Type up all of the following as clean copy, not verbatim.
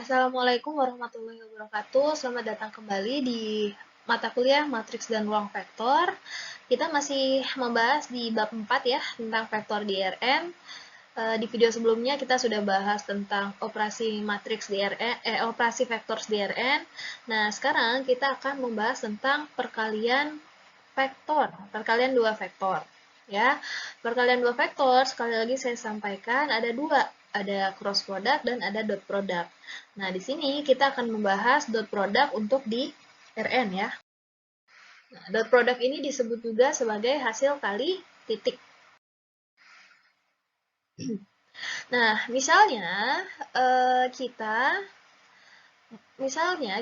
Assalamualaikum warahmatullahi wabarakatuh. Selamat datang kembali di mata kuliah matriks dan ruang vektor. Kita masih membahas di bab 4 ya, tentang vektor di Rn. Di video sebelumnya kita sudah bahas tentang operasi matriks di Rn, operasi vektor di Rn. Nah, sekarang kita akan membahas tentang perkalian vektor, perkalian dua vektor. Ya, perkalian dua vektor, sekali lagi saya sampaikan ada dua, ada cross product dan ada dot product. Nah, di sini kita akan membahas dot product untuk di Rn ya. Nah, dot product ini disebut juga sebagai hasil kali titik. Nah, misalnya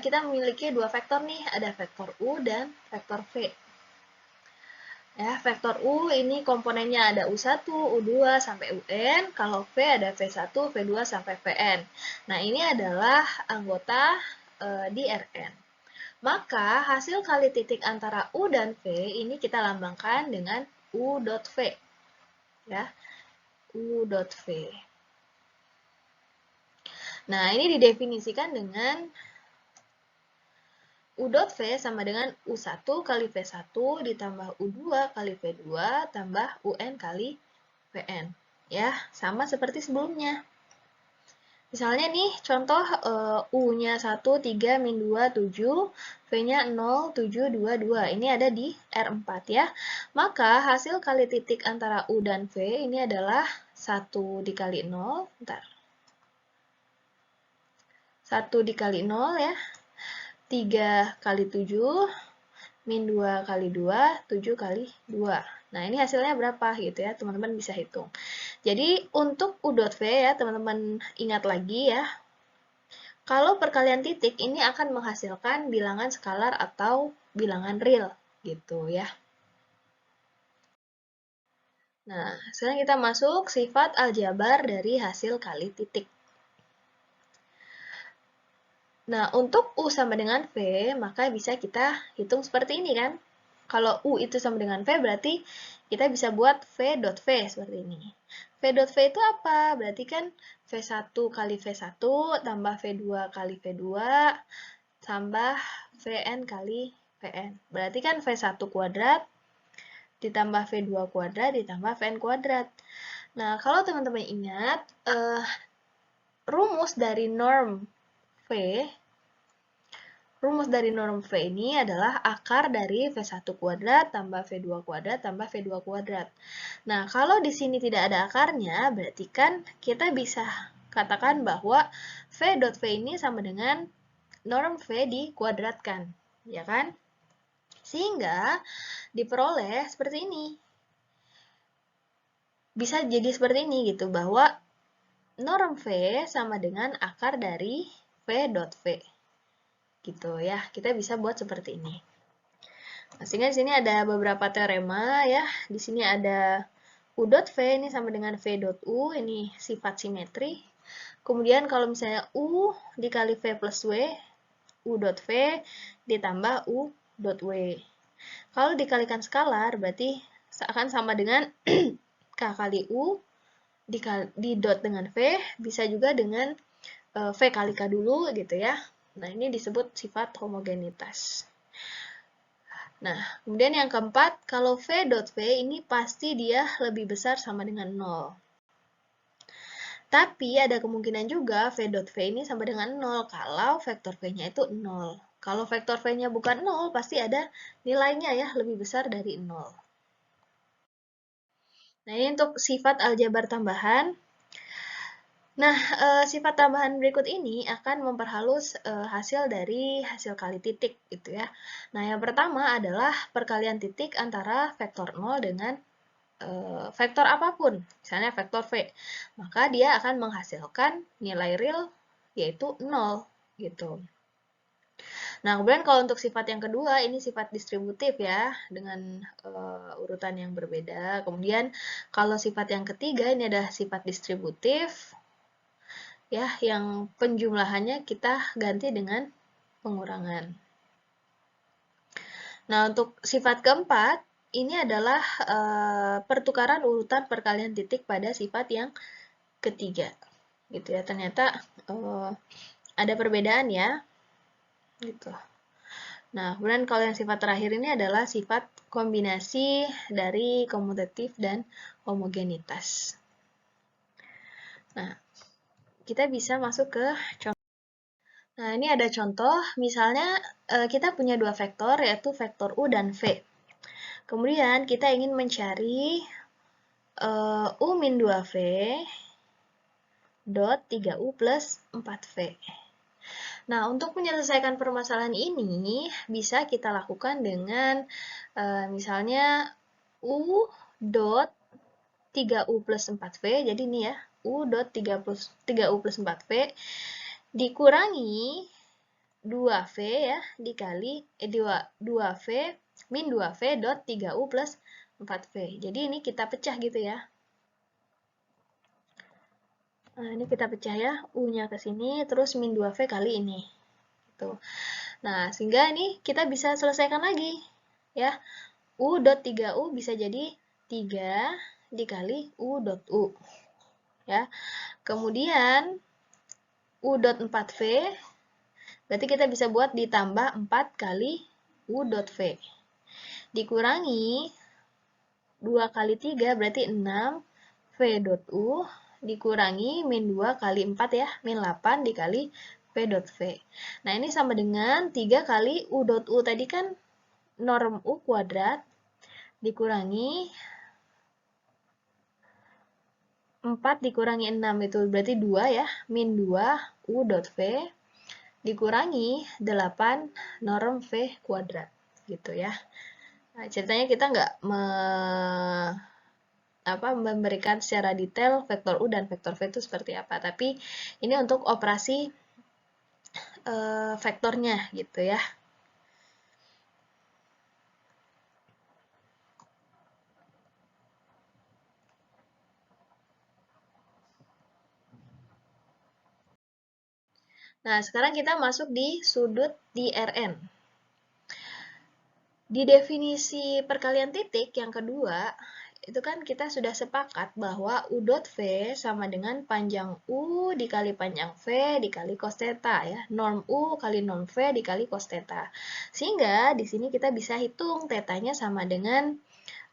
kita memiliki dua vektor nih, ada vektor U dan vektor V. Ya, vektor U ini komponennya ada U1, U2 sampai UN, kalau V ada V1, V2 sampai Vn. Nah, ini adalah anggota di Rn. Maka hasil kali titik antara U dan V ini kita lambangkan dengan U dot V. Ya, U dot V. Nah, ini didefinisikan dengan U dot V sama dengan U1 kali V1 ditambah U2 kali V2 tambah UN kali Vn. Ya, sama seperti sebelumnya. Misalnya nih, contoh U-nya 1, 3, min 2, 7, V-nya 0, 7, 2, 2. Ini ada di R4 ya. Maka hasil kali titik antara U dan V ini adalah 1 dikali 0. Bentar. 1 dikali 0 ya. 3 kali 7, min 2 kali 2, 7 kali 2. Nah, ini hasilnya berapa gitu ya, teman-teman bisa hitung. Jadi, untuk U dot V ya, teman-teman ingat lagi ya, kalau perkalian titik ini akan menghasilkan bilangan skalar atau bilangan real gitu ya. Nah, sekarang kita masuk sifat aljabar dari hasil kali titik. Nah, untuk U sama dengan V, maka bisa kita hitung seperti ini kan. Kalau U itu sama dengan V, berarti kita bisa buat V dot V seperti ini. V dot V itu apa? Berarti kan V1 kali V1 tambah V2 kali V2 tambah Vn kali Vn. Berarti kan V1 kuadrat ditambah V2 kuadrat ditambah Vn kuadrat. Nah, kalau teman-teman ingat, rumus dari norm V ini adalah akar dari V1 kuadrat tambah V2 kuadrat tambah V2 kuadrat. Nah, kalau di sini tidak ada akarnya, berarti kan kita bisa katakan bahwa V dot V ini sama dengan norm V dikuadratkan, ya kan? Sehingga diperoleh seperti ini. Bisa jadi seperti ini gitu, bahwa norm V sama dengan akar dari V dot V. Gitu ya, kita bisa buat seperti ini. Nah, sehingga di sini ada beberapa teorema ya. Di sini ada U dot V ini sama dengan V dot U, ini sifat simetri. Kemudian kalau misalnya U dikali V plus W, U dot V ditambah U dot W. Kalau dikalikan skalar, berarti akan sama dengan K kali U di dot dengan V, bisa juga dengan V kali K dulu gitu ya. Nah, ini disebut sifat homogenitas. Nah, kemudian yang keempat, kalau V dot V ini pasti dia lebih besar sama dengan 0. Tapi ada kemungkinan juga V dot V ini sama dengan 0 kalau vektor V-nya itu 0. Kalau vektor V-nya bukan 0, pasti ada nilainya ya, lebih besar dari 0. Nah, ini untuk sifat aljabar tambahan. Nah, sifat tambahan berikut ini akan memperhalus hasil dari hasil kali titik gitu ya. Nah, yang pertama adalah perkalian titik antara vektor 0 dengan vektor apapun, misalnya vektor V. Maka dia akan menghasilkan nilai real yaitu 0 gitu. Nah, kemudian kalau untuk sifat yang kedua, ini sifat distributif ya, dengan urutan yang berbeda. Kemudian kalau sifat yang ketiga, ini ada sifat distributif, ya, yang penjumlahannya kita ganti dengan pengurangan. Nah, untuk sifat keempat, ini adalah pertukaran urutan perkalian titik pada sifat yang ketiga. Gitu ya, ternyata ada perbedaan ya. Gitu. Nah, kemudian kalau yang sifat terakhir ini adalah sifat kombinasi dari komutatif dan homogenitas. Nah, kita bisa masuk ke contoh. Nah, ini ada contoh, misalnya kita punya dua vektor, yaitu vektor U dan V. Kemudian kita ingin mencari U min 2V dot 3U plus 4V. Nah, untuk menyelesaikan permasalahan ini, bisa kita lakukan dengan misalnya U dot 3U plus 4V, jadi ini ya, U dot 3U plus 4V dikurangi 2V ya, dikali 2V min 2V dot 3U plus 4V. Jadi ini kita pecah gitu ya. Nah, ini kita pecah ya, U-nya ke sini, terus min 2V kali ini. Gitu. Nah, sehingga ini kita bisa selesaikan lagi. Ya, U dot 3U bisa jadi 3 dikali U dot U. Ya. Kemudian, U dot 4V, berarti kita bisa buat ditambah 4 kali U dot V. Dikurangi 2 kali 3 berarti 6 V dot U dikurangi min 2 kali 4 ya, min 8 dikali V dot V. Nah, ini sama dengan 3 kali U dot U tadi kan norm U kuadrat dikurangi 4 dikurangi 6 itu berarti 2 ya, min 2 U dot V dikurangi 8 norm V kuadrat gitu ya. Nah, ceritanya kita nggak memberikan secara detail vektor U dan vektor V itu seperti apa, tapi ini untuk operasi vektornya gitu ya. Nah, sekarang kita masuk di sudut di Rn. Di definisi perkalian titik yang kedua, itu kan kita sudah sepakat bahwa U dot V sama dengan panjang U dikali panjang V dikali cos theta ya. Norm U kali norm V dikali cos theta. Sehingga di sini kita bisa hitung tetanya sama dengan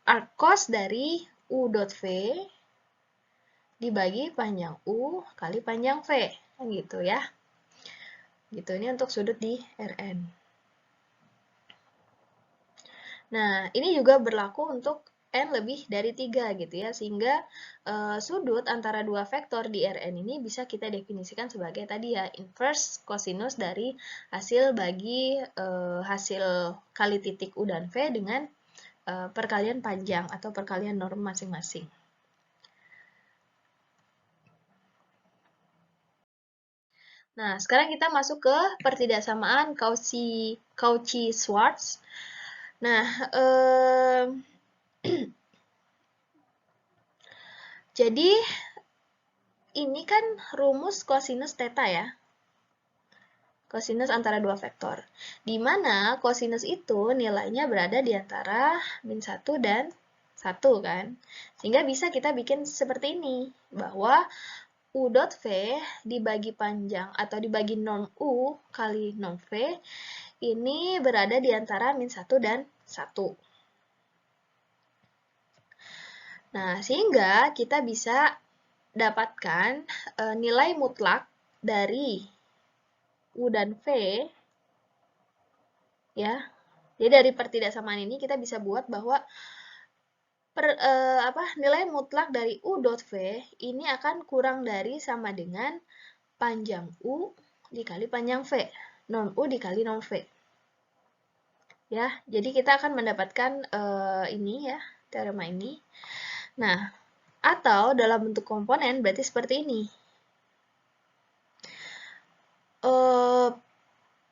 arc cos dari U dot V dibagi panjang U kali panjang V. Kan gitu ya. Gitu, ini untuk sudut di Rn. Nah, ini juga berlaku untuk N lebih dari 3 gitu ya, sehingga sudut antara dua vektor di Rn ini bisa kita definisikan sebagai tadi ya, inverse cosinus dari hasil bagi hasil kali titik U dan V dengan perkalian panjang atau perkalian norm masing-masing. Nah, sekarang kita masuk ke pertidaksamaan Cauchy-Schwarz. Nah, jadi ini kan rumus cosinus theta ya. Cosinus antara dua vektor. Di mana cosinus itu nilainya berada di antara min 1 dan 1 kan. Sehingga bisa kita bikin seperti ini. Bahwa U dot V dibagi panjang atau dibagi norm U kali norm V ini berada di antara min 1 dan 1. Nah, sehingga kita bisa dapatkan nilai mutlak dari U dan V ya. Jadi dari pertidaksamaan ini kita bisa buat bahwa nilai mutlak dari U dot V ini akan kurang dari sama dengan panjang U dikali panjang V, norm U dikali norm V. Ya, jadi kita akan mendapatkan ini ya, teorema ini. Nah, atau dalam bentuk komponen berarti seperti ini.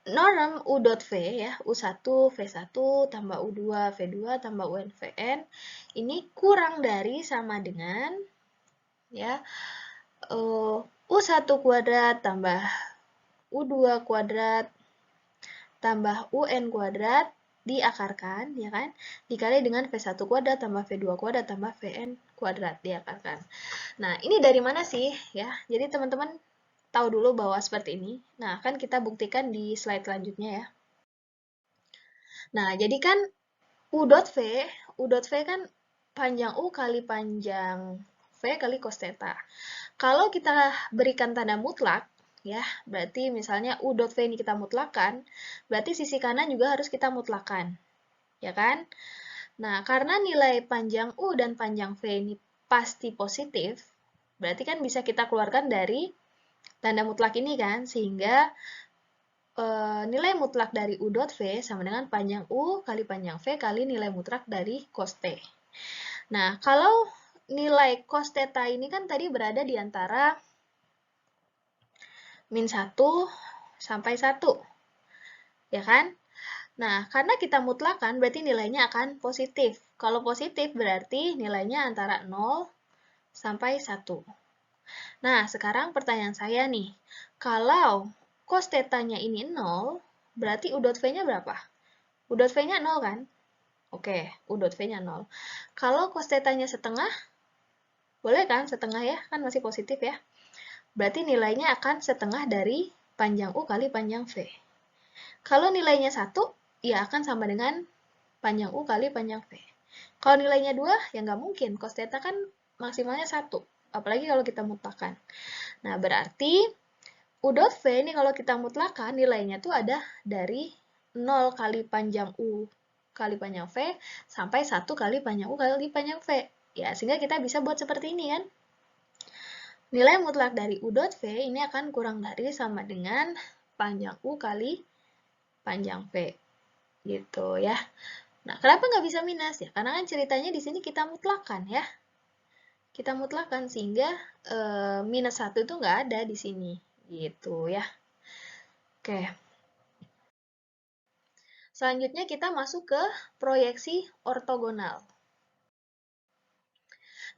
Norm U dot V ya, U1, V1 tambah U2, V2 tambah UN, Vn ini kurang dari sama dengan ya U1 kuadrat tambah U2 kuadrat tambah UN kuadrat diakarkan ya kan, dikali dengan V1 kuadrat tambah V2 kuadrat tambah Vn kuadrat diakarkan. Nah, ini dari mana sih ya? Jadi teman-teman tahu dulu bahwa seperti ini. Nah, akan kita buktikan di slide selanjutnya ya. Nah, jadi kan U.V kan panjang U kali panjang V kali cos theta. Kalau kita berikan tanda mutlak, ya, berarti misalnya U.V ini kita mutlakan, berarti sisi kanan juga harus kita mutlakan, ya kan? Nah, karena nilai panjang U dan panjang V ini pasti positif, berarti kan bisa kita keluarkan dari tanda mutlak ini kan, sehingga nilai mutlak dari U.V sama dengan panjang U kali panjang V kali nilai mutlak dari cos T. Nah, kalau nilai cos theta ini kan tadi berada di antara min 1 sampai 1, ya kan? Nah, karena kita mutlakan berarti nilainya akan positif. Kalau positif berarti nilainya antara 0 sampai 1. Nah, sekarang pertanyaan saya nih, kalau cos theta-nya ini 0, berarti U.V-nya berapa? U.V-nya 0 kan? Oke, U.V-nya 0. Kalau cos theta-nya setengah, boleh kan setengah ya? Kan masih positif ya. Berarti nilainya akan setengah dari panjang U kali panjang V. Kalau nilainya 1, ya akan sama dengan panjang U kali panjang V. Kalau nilainya 2, ya nggak mungkin. Cos theta kan maksimalnya 1. Apalagi kalau kita mutlakan. Nah, berarti U.V ini kalau kita mutlakan, nilainya tuh ada dari 0 kali panjang U kali panjang V sampai 1 kali panjang U kali panjang V. Ya, sehingga kita bisa buat seperti ini kan. Nilai mutlak dari U.V ini akan kurang dari sama dengan panjang U kali panjang V. Gitu ya. Nah, kenapa nggak bisa minus ya? Karena kan ceritanya di sini kita mutlakan ya. Kita mutlakan sehingga minus 1 itu nggak ada di sini. Gitu ya. Oke. Selanjutnya kita masuk ke proyeksi ortogonal.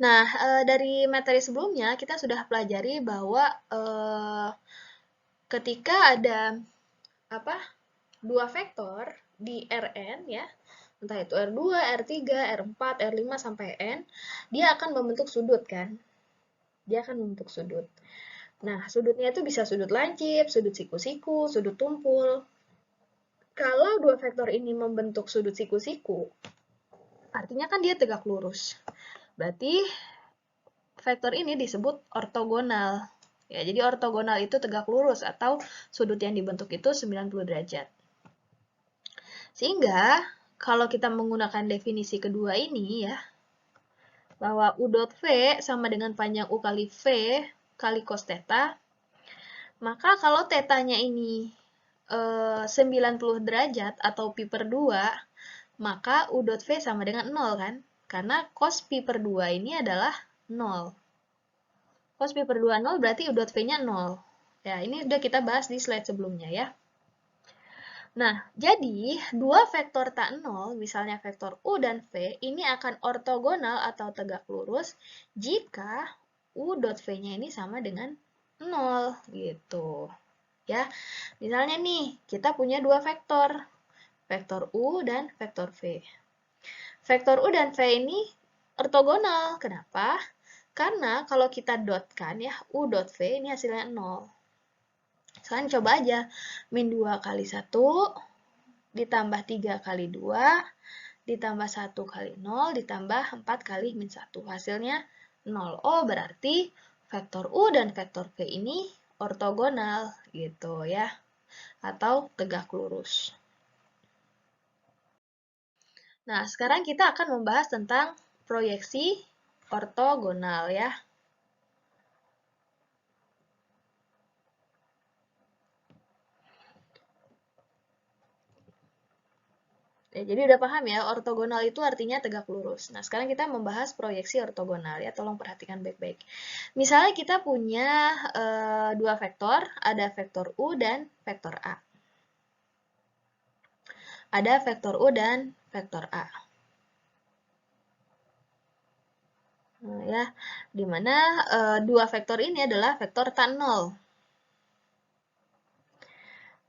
Nah, dari materi sebelumnya kita sudah pelajari bahwa ketika ada dua vektor di Rn ya, entah itu R2, R3, R4, R5 sampai N, dia akan membentuk sudut kan? Dia akan membentuk sudut. Nah, sudutnya itu bisa sudut lancip, sudut siku-siku, sudut tumpul. Kalau dua vektor ini membentuk sudut siku-siku, artinya kan dia tegak lurus. Berarti vektor ini disebut ortogonal. Ya, jadi ortogonal itu tegak lurus atau sudut yang dibentuk itu 90 derajat. Sehingga kalau kita menggunakan definisi kedua ini ya, bahwa U.V sama dengan panjang U kali V kali cos theta, maka kalau tetanya ini 90 derajat atau pi per 2, maka U.V sama dengan 0 kan? Karena cos pi per 2 ini adalah 0. Cos pi per 2 0 berarti U.V-nya 0. Ya, ini sudah kita bahas di slide sebelumnya ya. Nah, jadi dua vektor tak 0, misalnya vektor U dan V, ini akan ortogonal atau tegak lurus jika U.V-nya ini sama dengan 0 gitu. Ya. Misalnya nih, kita punya dua vektor. Vektor U dan vektor V. Vektor U dan V ini ortogonal. Kenapa? Karena kalau kita dotkan ya, U.V ini hasilnya 0. Sekarang coba aja, min 2 kali 1, ditambah 3 kali 2, ditambah 1 kali 0, ditambah 4 kali min 1. Hasilnya 0. Oh, berarti vektor U dan vektor V ini ortogonal gitu ya, atau tegak lurus. Nah, sekarang kita akan membahas tentang proyeksi ortogonal ya. Ya, jadi udah paham ya, ortogonal itu artinya tegak lurus. Nah, sekarang kita membahas proyeksi ortogonal ya, tolong perhatikan baik-baik. Misalnya kita punya dua vektor, ada vektor U dan vektor A. Ada vektor U dan vektor A. Nah, ya, dimana dua vektor ini adalah vektor tan 0.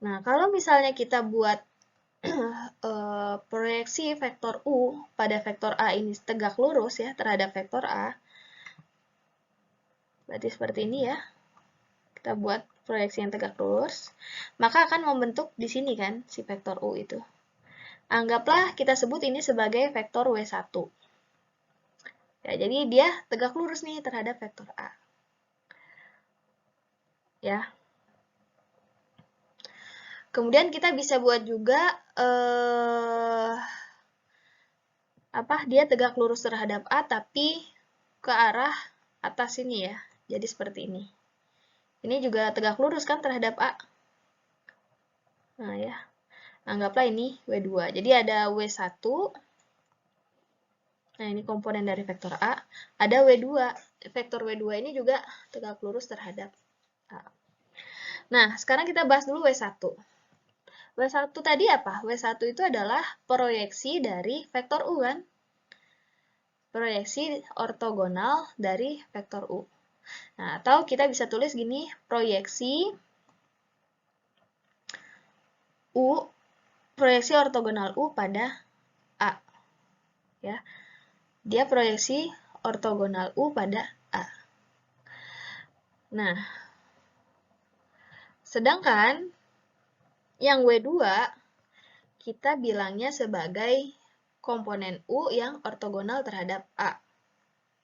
Nah, kalau misalnya kita buat proyeksi vektor U pada vektor A ini tegak lurus ya terhadap vektor A, berarti seperti ini ya. Kita buat proyeksi yang tegak lurus, maka akan membentuk di sini kan, si vektor U itu. Anggaplah kita sebut ini sebagai vektor W1. Ya, jadi dia tegak lurus nih terhadap vektor A. Ya. Kemudian kita bisa buat juga dia tegak lurus terhadap A tapi ke arah atas ini ya. Jadi seperti ini. Ini juga tegak lurus kan terhadap A. Nah ya. Anggaplah ini W2. Jadi ada W1. Nah, ini komponen dari vektor A. Ada W2. Vektor W2 ini juga tegak lurus terhadap A. Nah, sekarang kita bahas dulu W1. W1 tadi apa? W1 itu adalah proyeksi dari vektor U kan? Proyeksi ortogonal dari vektor U. Nah, atau kita bisa tulis gini, proyeksi ortogonal U pada A. Ya. Dia proyeksi ortogonal U pada A. Nah, sedangkan yang W2 kita bilangnya sebagai komponen U yang ortogonal terhadap A.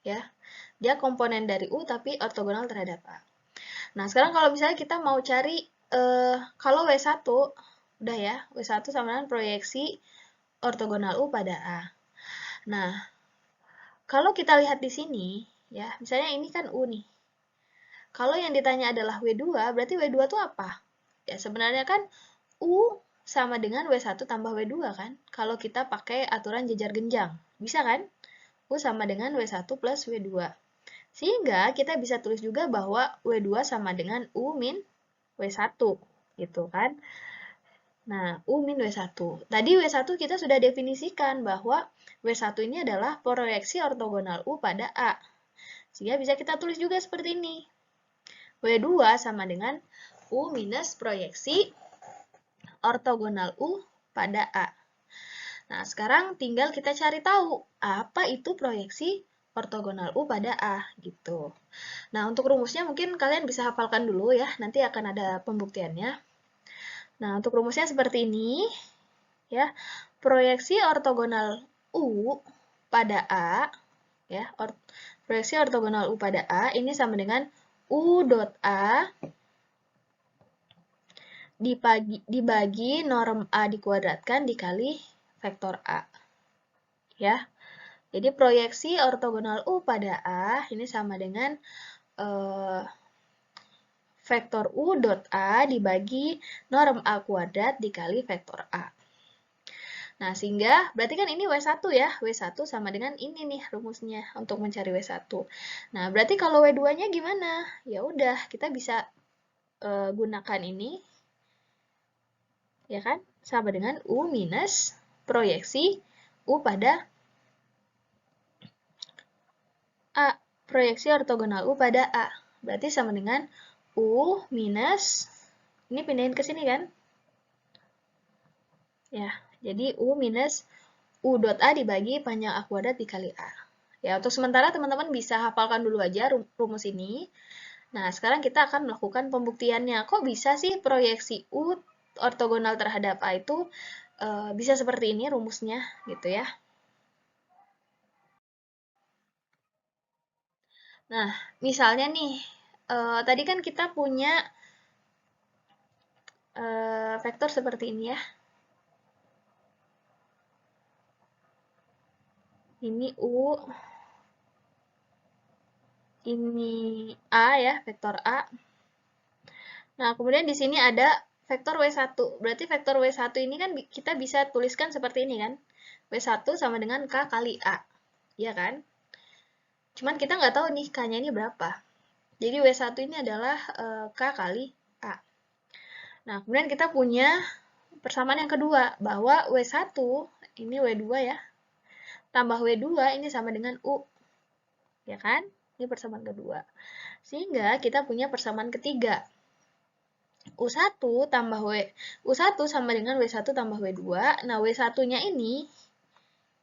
Ya. Dia komponen dari U tapi ortogonal terhadap A. Nah, sekarang kalau misalnya kita mau cari kalau W1 udah ya, W1 sama dengan proyeksi ortogonal U pada A. Nah, kalau kita lihat di sini, ya, misalnya ini kan U nih. Kalau yang ditanya adalah W2, berarti W2 itu apa? Ya, sebenarnya kan U sama dengan W1 tambah W2 kan? Kalau kita pakai aturan jejar genjang. Bisa kan? U sama dengan W1 plus W2. Sehingga kita bisa tulis juga bahwa W2 sama dengan U min W1. Gitu kan? Nah, U min W1. Tadi W1 kita sudah definisikan bahwa W1 ini adalah proyeksi ortogonal U pada A. Sehingga bisa kita tulis juga seperti ini. W2 sama dengan U minus proyeksi ortogonal U pada A. Nah, sekarang tinggal kita cari tahu apa itu proyeksi ortogonal U pada A gitu. Nah, untuk rumusnya mungkin kalian bisa hafalkan dulu ya, nanti akan ada pembuktiannya. Nah, untuk rumusnya seperti ini, ya. Proyeksi ortogonal U pada A, ya. Proyeksi ortogonal U pada A ini sama dengan U dot A dibagi norm A dikuadratkan dikali vektor A. Ya. Jadi proyeksi ortogonal U pada A ini sama dengan vektor U dot A dibagi norm A kuadrat dikali vektor A. Nah, sehingga berarti kan ini W1 ya. W1 sama dengan ini nih rumusnya untuk mencari W1. Nah, berarti kalau W2-nya gimana? Ya udah, kita bisa gunakan ini. Ya kan? Sama dengan U minus proyeksi U pada A. Proyeksi ortogonal U pada A. Berarti sama dengan U minus, ini pindahin ke sini kan? Ya, jadi U minus U dot A dibagi panjang A kuadrat dikali A. Ya, untuk sementara teman-teman bisa hafalkan dulu aja rumus ini. Nah, sekarang kita akan melakukan pembuktiannya. Kok bisa sih proyeksi U ortogonal terhadap A itu bisa seperti ini rumusnya, gitu ya. Nah, misalnya nih, tadi kan kita punya vektor seperti ini ya. Ini U, ini A ya, vektor A. Nah, kemudian di sini ada vektor W1. Berarti vektor W1 ini kan kita bisa tuliskan seperti ini kan. W1 sama dengan K kali A. Iya kan? Cuman kita nggak tahu nih K-nya ini berapa. Jadi W1 ini adalah K kali A. Nah, kemudian kita punya persamaan yang kedua, bahwa W1, ini W2 ya, tambah W2 ini sama dengan U. Ya kan? Ini persamaan kedua. Sehingga kita punya persamaan ketiga. U1 tambah U1 sama dengan W1 tambah W2. Nah, W1-nya ini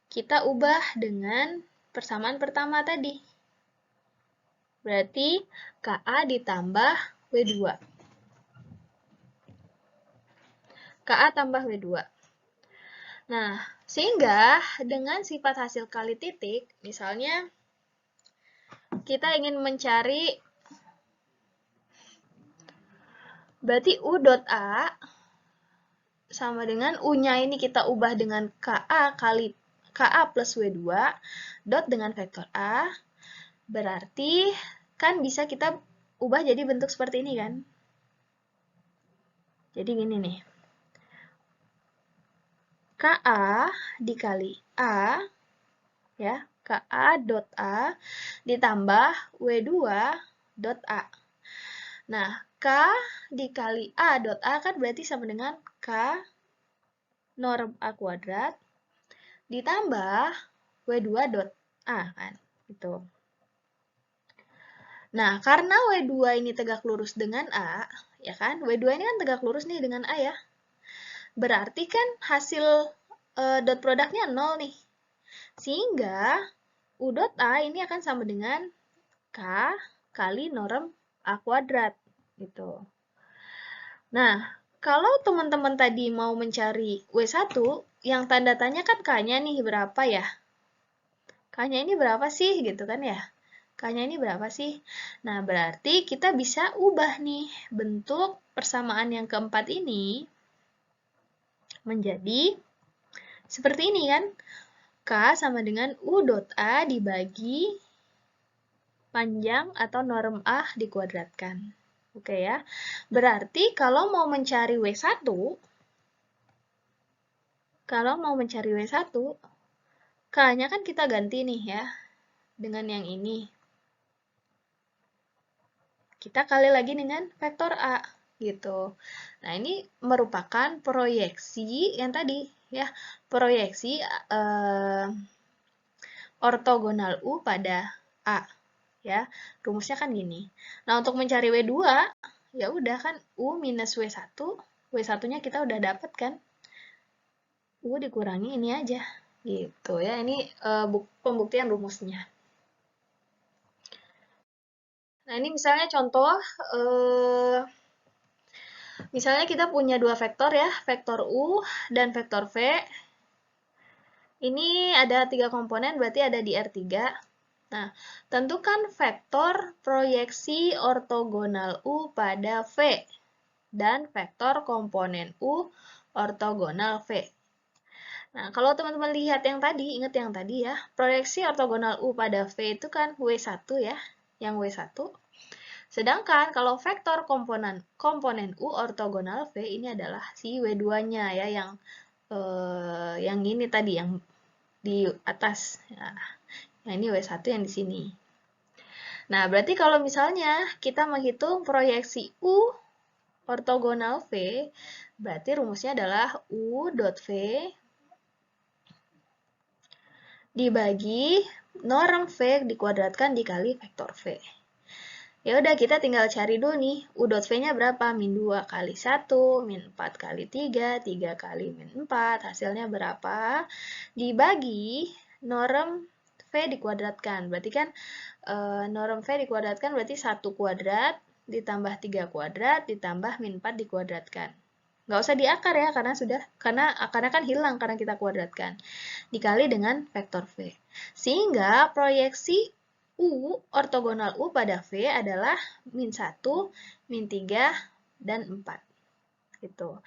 kita ubah dengan persamaan pertama tadi. Berarti KA ditambah W2. KA tambah W2. Nah, sehingga dengan sifat hasil kali titik, misalnya kita ingin mencari, berarti U dot A sama dengan U-nya ini kita ubah dengan KA kali KA plus W2 dot dengan vektor A, berarti kan bisa kita ubah jadi bentuk seperti ini kan. Jadi gini nih. KA dikali A, ya, KA dot A ditambah W2 dot A. Nah, K dikali A dot A kan berarti sama dengan K norm A kuadrat ditambah W2 dot A kan, gitu. Nah, karena W2 ini tegak lurus dengan A, ya kan, W2 ini kan tegak lurus nih dengan A ya, berarti kan hasil dot produknya 0 nih. Sehingga U dot A ini akan sama dengan K kali norm A kuadrat. Gitu. Nah, kalau teman-teman tadi mau mencari W1, yang tanda tanya kan K-nya nih berapa ya? K-nya ini berapa sih? Gitu kan ya? K-nya ini berapa sih? Nah, berarti kita bisa ubah nih bentuk persamaan yang keempat ini menjadi seperti ini kan. K sama dengan U dot A dibagi panjang atau norm A dikuadratkan. Oke ya. Berarti kalau mau mencari W1, K-nya kan kita ganti nih ya dengan yang ini. Kita kali lagi dengan vektor A gitu. Nah, ini merupakan proyeksi yang tadi ya, proyeksi ortogonal U pada A ya. Rumusnya kan gini. Nah, untuk mencari W2 ya udah kan U minus W1, W1-nya kita udah dapat kan. U dikurangi ini aja gitu ya. Ini pembuktian rumusnya. Nah, ini misalnya contoh misalnya kita punya dua vektor ya, vektor U dan vektor V. Ini ada 3 komponen, berarti ada di R3. Nah, tentukan vektor proyeksi ortogonal U pada V dan vektor komponen U ortogonal V. Nah, kalau teman-teman lihat yang tadi, ingat yang tadi ya, proyeksi ortogonal U pada V itu kan W1 ya, yang W1. Sedangkan kalau vektor komponen U ortogonal V ini adalah si W2-nya ya, yang ini tadi, yang di atas. Nah, ini W1 yang di sini. Nah, berarti kalau misalnya kita menghitung proyeksi U ortogonal V, berarti rumusnya adalah U dot V dibagi norm V dikuadratkan dikali vektor V. Ya udah, kita tinggal cari dulu nih, U dot V-nya berapa? Min 2 kali 1, min 4 kali 3, 3 kali min 4, hasilnya berapa? Dibagi norm V dikuadratkan. Berarti kan norm V dikuadratkan berarti 1 kuadrat ditambah 3 kuadrat ditambah min 4 dikuadratkan. Nggak usah diakar ya, karena kan hilang karena kita kuadratkan. Dikali dengan vektor V. Sehingga proyeksi U ortogonal U pada V adalah min 1, min 3, dan 4. Gitu.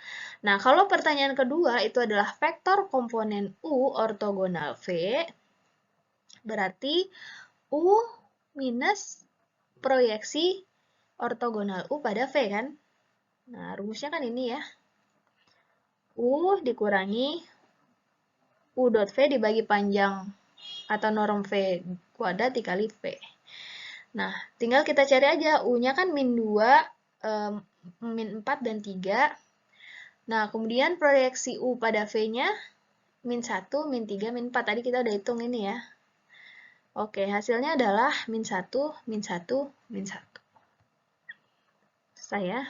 Nah, kalau pertanyaan kedua itu adalah vektor komponen U ortogonal V, berarti U minus proyeksi ortogonal U pada V kan? Nah, rumusnya kan ini ya. U dikurangi U dot V dibagi panjang atau norm V kuadrat dikali V. Nah, tinggal kita cari aja. U-nya kan min 2, min 4, dan 3. Nah, kemudian proyeksi U pada V-nya min 1, min 3, min 4. Tadi kita udah hitung ini ya. Oke, hasilnya adalah min 1, min 1, min 1. Selesai ya.